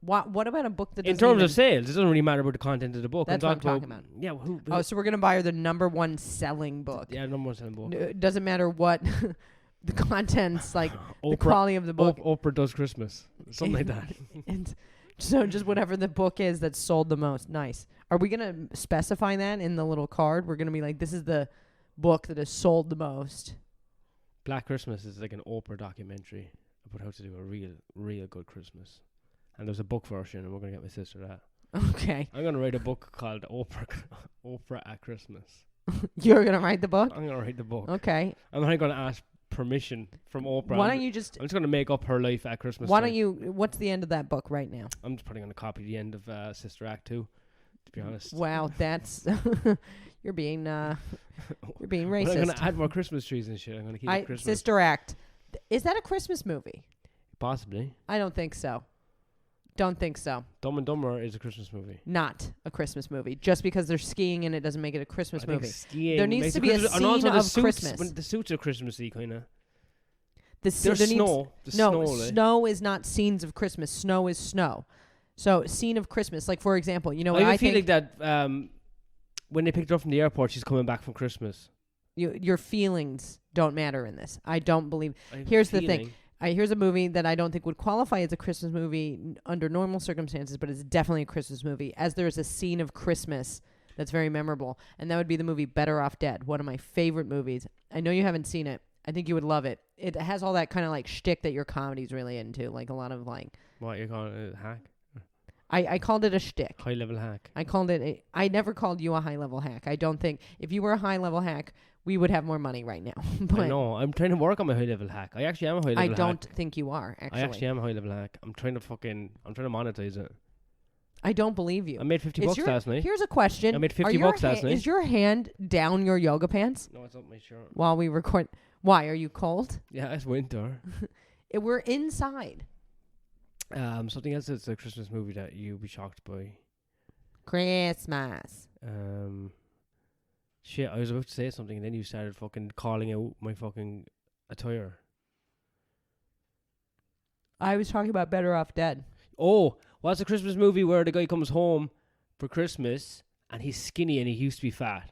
What about a book that? In terms of sales, it doesn't really matter about the content of the book. That's what I'm talking about. Yeah. Oh, so we're gonna buy her the number 1 selling book. Yeah, number 1 selling book. It doesn't matter what the contents, like the quality of the book. Oprah Does Christmas, something like that. And so just whatever the book is that sold the most. Nice. Are we gonna specify that in the little card? We're gonna be like, this is the book that has sold the most. Black Christmas is like an Oprah documentary about how to do a real good Christmas. And there's a book version, and we're going to get my sister that. Okay. I'm going to write a book called Oprah at Christmas. You're going to write the book? I'm going to write the book. Okay. I'm not going to ask permission from Oprah. Why don't you just... I'm just going to make up her life at Christmas Why time. don't you... What's the end of that book right now? I'm just probably going to copy the end of Sister Act 2, to be honest. Wow, that's... you're being racist. I'm going to add more Christmas trees and shit. I'm going to keep it Christmas. Sister Act. Is that a Christmas movie? Possibly. I don't think so. Don't think so. Dumb and Dumber is a Christmas movie. Not a Christmas movie. Just because they're skiing in it doesn't make it a Christmas movie. Skiing there needs to be a scene of Christmas. The suits are Christmassy, kind of. There's snow. Snow is not scenes of Christmas. Snow is snow. So, scene of Christmas. Like, for example, you know what I feel like that when they picked her up from the airport, she's coming back from Christmas. Your feelings don't matter in this. I don't believe. Here's the thing. Here's a movie that I don't think would qualify as a Christmas movie under normal circumstances, but it's definitely a Christmas movie, as there is a scene of Christmas that's very memorable, and that would be the movie Better Off Dead, one of my favorite movies. I know you haven't seen it. I think you would love it. It has all that kind of like shtick that your comedy's really into, like a lot of like... What, you calling it a hack? I called it a shtick. High-level hack. I called it... I never called you a high-level hack. I don't think... If you were a high-level hack... we would have more money right now. But I know. I'm trying to work on my high-level hack. I actually am a high-level hack. I don't think you are, actually. I actually am a high-level hack. I'm trying to monetize it. I don't believe you. I made $50 last night. Here's a question. I made $50 last night. Is your hand down your yoga pants? No, it's up my shirt. While we record. Why? Are you cold? Yeah, it's winter. We're inside. Something else that's a Christmas movie that you'll be shocked by. Christmas. Shit, I was about to say something and then you started fucking calling out my fucking attire. I was talking about Better Off Dead. Oh, what's a Christmas movie where the guy comes home for Christmas and he's skinny and he used to be fat?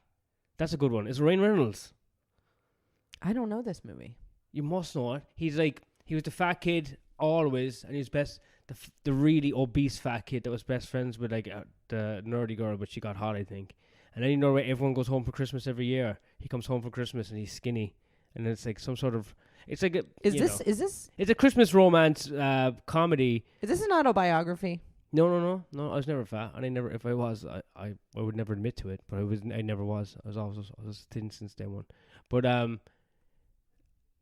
That's a good one. It's Ryan Reynolds. I don't know this movie. You must know it. He's like, he was the fat kid always, and he's the really obese fat kid that was best friends with like the nerdy girl, but she got hot, I think. And then you know, everyone goes home for Christmas every year. He comes home for Christmas and he's skinny, and it's like some sort of. It's like is this? It's a Christmas romance comedy. Is this an autobiography? No. I was never fat, and I never. If I was, I would never admit to it. But I never was. I was thin since day one. But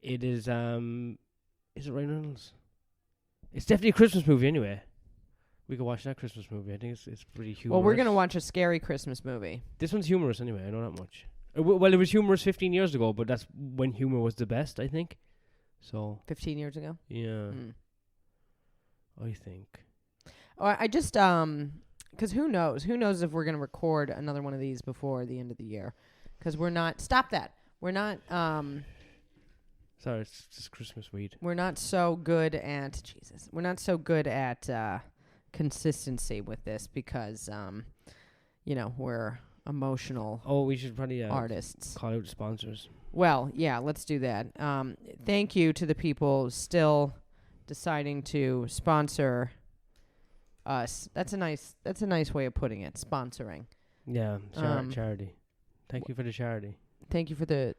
it is. Is it Ryan Reynolds? It's definitely a Christmas movie anyway. We could watch that Christmas movie. I think it's pretty humorous. Well, we're going to watch a scary Christmas movie. This one's humorous anyway. I know that much. Well, it was humorous 15 years ago, but that's when humor was the best, I think. So 15 years ago? Yeah. I think. Oh, I just, because who knows? Who knows if we're going to record another one of these before the end of the year? Because we're not, stop that. We're not, sorry, it's just Christmas weed. We're not so good at, we're not so good at, consistency with this because we're emotional we should probably artists. Call out sponsors. Well, yeah, let's do that. Thank you to the people still deciding to sponsor us. That's a nice way of putting it, sponsoring. Yeah, charity. Thank you for the charity. Thank you for the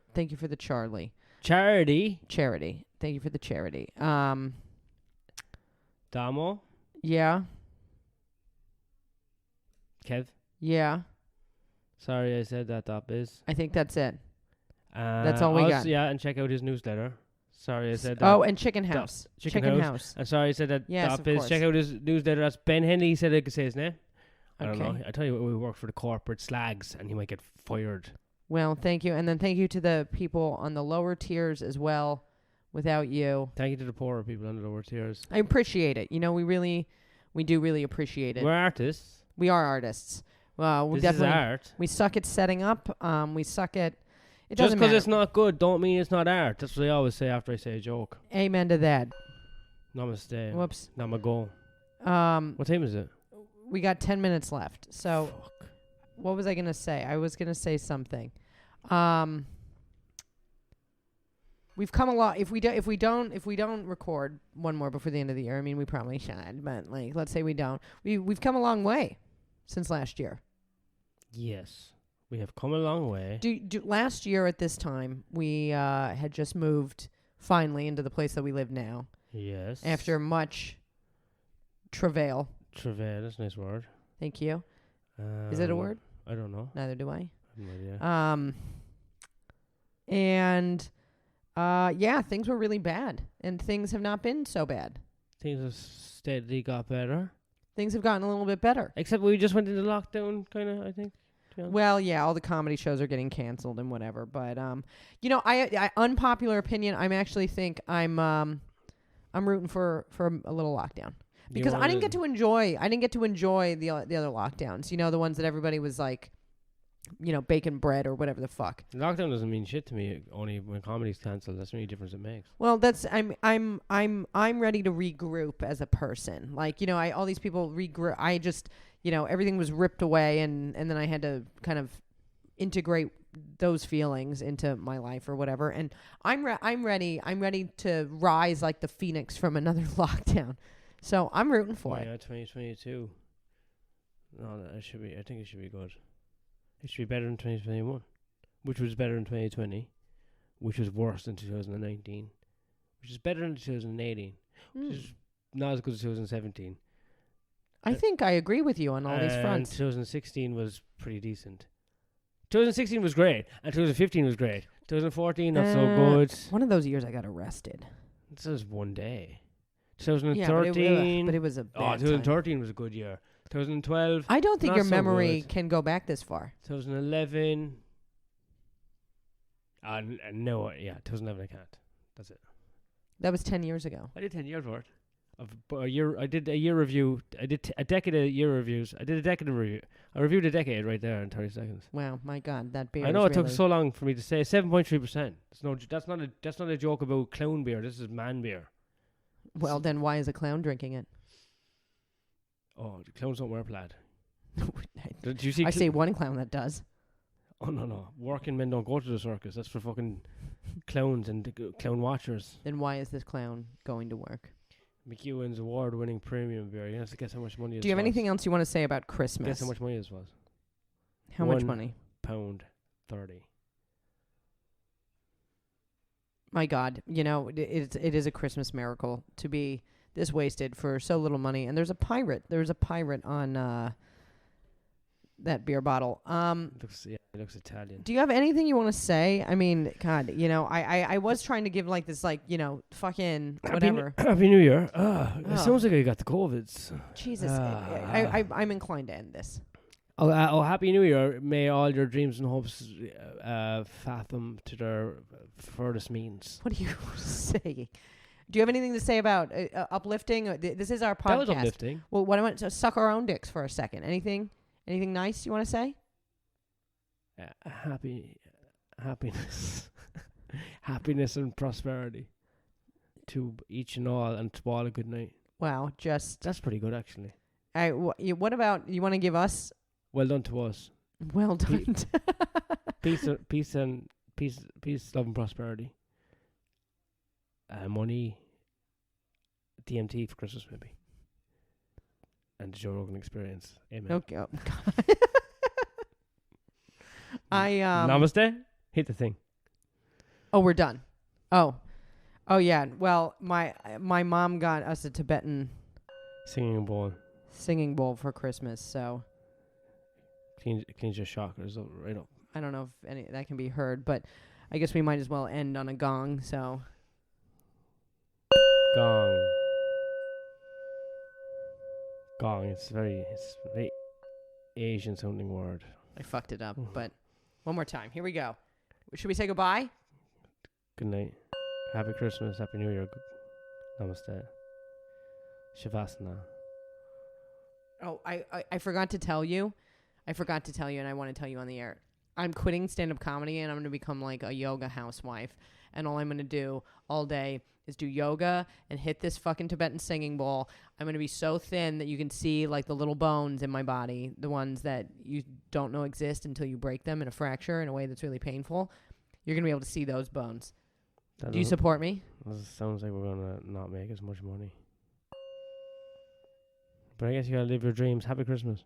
Charlie. Charity. Thank you for the charity. Damo? Yeah. Kev? Yeah. Sorry I said that, Biz. I think that's it. That's all we got. Yeah, and check out his newsletter. Sorry I said that. Oh, and Chicken House. Chicken House. And sorry I said that. Yes, Biz. course. Check out his newsletter. That's Ben Henley. He said I could say his name. I Okay. don't know. I tell you what, we work for the corporate slags and he might get fired. Well, thank you. And then thank you to the people on the lower tiers as well. Without you. Thank you to the poorer people on the lower tiers. I appreciate it. We do really appreciate it. We're artists. We are artists. Well, we this definitely is art. We suck at setting up. We suck at. It Just doesn't because matter. it's not good, don't mean it's not art. That's what I always say after I say a joke. Amen to that. Namaste. Whoops. Namago. What time is it? We got 10 minutes left. So, Fuck. What was I gonna say? I was gonna say something. We've come a lot. If we don't record one more before the end of the year, I mean, we probably should. But let's say we don't. We've come a long way since last year. Yes, we have come a long way. Last year at this time, we had just moved finally into the place that we live now. Yes. After much travail. Travail, that's a nice word. Thank you. Is it a word? I don't know. Neither do I. I have no idea. And Yeah, things were really bad, and things have not been so bad. Things have steadily got better. Things have gotten a little bit better. Except we just went into lockdown, kind of, I think. Well, yeah, all the comedy shows are getting canceled and whatever. But I unpopular opinion. I actually think I'm rooting for a little lockdown because I didn't get to enjoy the other lockdowns. You know, the ones that everybody was like, baking bread or whatever the fuck. Lockdown doesn't mean shit to me. Only when comedy's cancelled, that's the only difference it makes. Well, I'm ready to regroup as a person. Like, all these people regroup. I just, everything was ripped away, and then I had to kind of integrate those feelings into my life or whatever. And I'm ready to rise like the phoenix from another lockdown. So I'm rooting for it. Yeah, 2022. No, I think it should be good. It should be better than 2021, which was better than 2020, which was worse than 2019, which is better than 2018, which is not as good as 2017. I think I agree with you on all these fronts. 2016 was pretty decent. 2016 was great, and 2015 was great. 2014 not so good. One of those years I got arrested. This was one day. 2013, yeah, but it was a bad 2013 time. Was a good year. 2012. I don't think your memory can go back this far. 2011. No, 2011 I can't. That's it. That was 10 years ago. I did 10 years worth of a year. I did a year review. I did a decade of year reviews. I did a decade of review. I reviewed a decade right there in 30 seconds. Wow, my God, that beer. I know it took so long for me to say 7.3%. That's not a joke about clown beer. This is man beer. Well, then why is a clown drinking it? Oh, the clowns don't wear plaid. Did you see? I see one clown that does. Oh no! Working men don't go to the circus. That's for fucking clowns and clown watchers. Then why is this clown going to work? McEwen's award-winning premium beer. You have to guess how much money. Do you have anything else you want to say about Christmas? Guess how much money this was. How much money? £1.30. My God, it is a Christmas miracle to be this wasted for so little money. And there's a pirate. There's a pirate on that beer bottle. It looks Italian. Do you have anything you want to say? I mean, God, I was trying to give like this, like, fucking whatever. Happy New Year. It sounds like I got the COVID. Jesus, I'm inclined to end this. Happy New Year. May all your dreams and hopes fathom to their furthest means. What are you saying? Do you have anything to say about uplifting? This is our podcast. That was uplifting. Well, what I want to suck our own dicks for a second. Anything nice you want to say? Happiness, happiness and prosperity to each and all, and to all a good night. Wow, that's pretty good actually. What about you? Want to give us? Well done to us. Well done. Peace, love, and prosperity. Money, DMT for Christmas maybe, and the Joe Rogan Experience. Amen. Okay. Oh, God. Namaste. Hit the thing. Oh, we're done. Oh yeah. Well, my mom got us a Tibetan singing bowl for Christmas. So cleans your chakras right up. I don't know if any that can be heard, but I guess we might as well end on a gong. So gong. It's very Asian sounding word. I fucked it up, but one more time. Here we go. Should we say goodbye? Good night. Happy Christmas. Happy New Year. Namaste. Shavasana. Oh, I forgot to tell you. And I want to tell you on the air. I'm quitting stand-up comedy, and I'm going to become like a yoga housewife. And all I'm going to do all day is do yoga and hit this fucking Tibetan singing bowl. I'm going to be so thin that you can see like the little bones in my body, the ones that you don't know exist until you break them in a fracture in a way that's really painful. You're going to be able to see those bones. Do you support me? Sounds like we're going to not make as much money. But I guess you got to live your dreams. Happy Christmas.